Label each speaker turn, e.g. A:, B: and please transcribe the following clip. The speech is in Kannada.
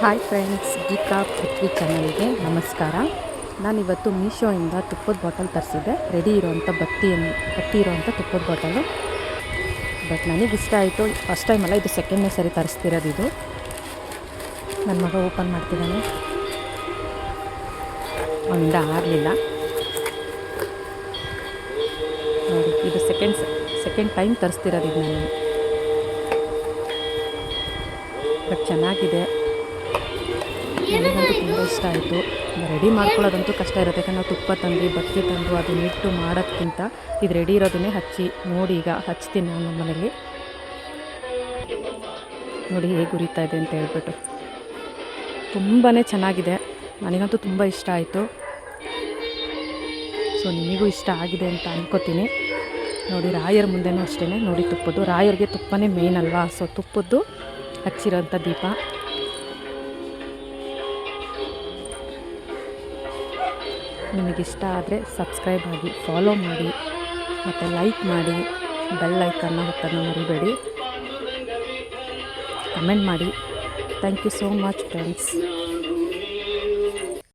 A: ಹಾಯ್ ಫ್ರೆಂಡ್ಸ್, ಗೀತಾ ಪೃಥ್ವಿ ಚಾನಲ್ಗೆ ನಮಸ್ಕಾರ. ನಾನಿವತ್ತು ಮೀಶೋಯಿಂದ ತುಪ್ಪದ ಬಾಟಲ್ ತರಿಸಿದ್ದೆ. ರೆಡಿ ಇರೋವಂಥ ಬತ್ತಿ ಇರೋವಂಥ ತುಪ್ಪದ ಬಾಟಲು. ಬಟ್ ನನಗಿಷ್ಟ ಆಯಿತು. ಫಸ್ಟ್ ಟೈಮಲ್ಲ, ಇದು ಸೆಕೆಂಡ್ನೇ ಸರಿ ತರಿಸ್ತಿರೋದು. ಇದು ನನ್ನ ಮಗ ಓಪನ್ ಮಾಡ್ತಿದ್ದಾನೆ. ಅವನಿಂದ ಆಗಲಿಲ್ಲ ನೋಡಿ. ಇದು ಸೆಕೆಂಡ್ ಟೈಮ್ ತರಿಸ್ತಿರೋದು ಇದು ನಾನು. ಬಟ್ ಚೆನ್ನಾಗಿದೆ. ನನಗಂತೂ ತುಂಬ ಇಷ್ಟ ಆಯಿತು. ರೆಡಿ ಮಾಡ್ಕೊಳ್ಳೋದಂತೂ ಕಷ್ಟ ಇರುತ್ತೆ. ಯಾಕಂದ್ರೆ ನಾವು ತುಪ್ಪ ತಂದು ಬತ್ತಿ ತಂದು ಅದನ್ನ ಇಟ್ಟು ಮಾಡೋದಕ್ಕಿಂತ ಇದು ರೆಡಿ ಇರೋದನ್ನೇ ಹಚ್ಚಿ ನೋಡಿ. ಈಗ ಹಚ್ತೀನಿ ನಾನು ನಮ್ಮ ಮನೇಲಿ. ನೋಡಿ ಹೇಗೆ ಉರಿತಾ ಇದೆ ಅಂತ ಹೇಳ್ಬಿಟ್ಟು. ತುಂಬಾ ಚೆನ್ನಾಗಿದೆ. ನನಗಂತೂ ತುಂಬ ಇಷ್ಟ ಆಯಿತು. ಸೊ ನಿಮಗೂ ಇಷ್ಟ ಆಗಿದೆ ಅಂತ ಅನ್ಕೋತೀನಿ. ನೋಡಿ, ರಾಯರ ಮುಂದೆನೂ ಅಷ್ಟೇ ನೋಡಿ. ರಾಯರಿಗೆ ತುಪ್ಪನೇ ಮೇಯ್ನ್ ಅಲ್ವಾ. ಸೊ ತುಪ್ಪದ್ದು ಹಚ್ಚಿರೋಂಥ ದೀಪ. ನಿಮಗಿಷ್ಟ ಆದರೆ ಸಬ್ಸ್ಕ್ರೈಬ್ ಆಗಿ, ಫಾಲೋ ಮಾಡಿ, ಮತ್ತು ಲೈಕ್ ಮಾಡಿ, ಬೆಲ್ ಐಕನ್ನ ಹೊತ್ತನ್ನು ಮರಿಬೇಡಿ. ಕಮೆಂಟ್ ಮಾಡಿ. Thank you so much friends.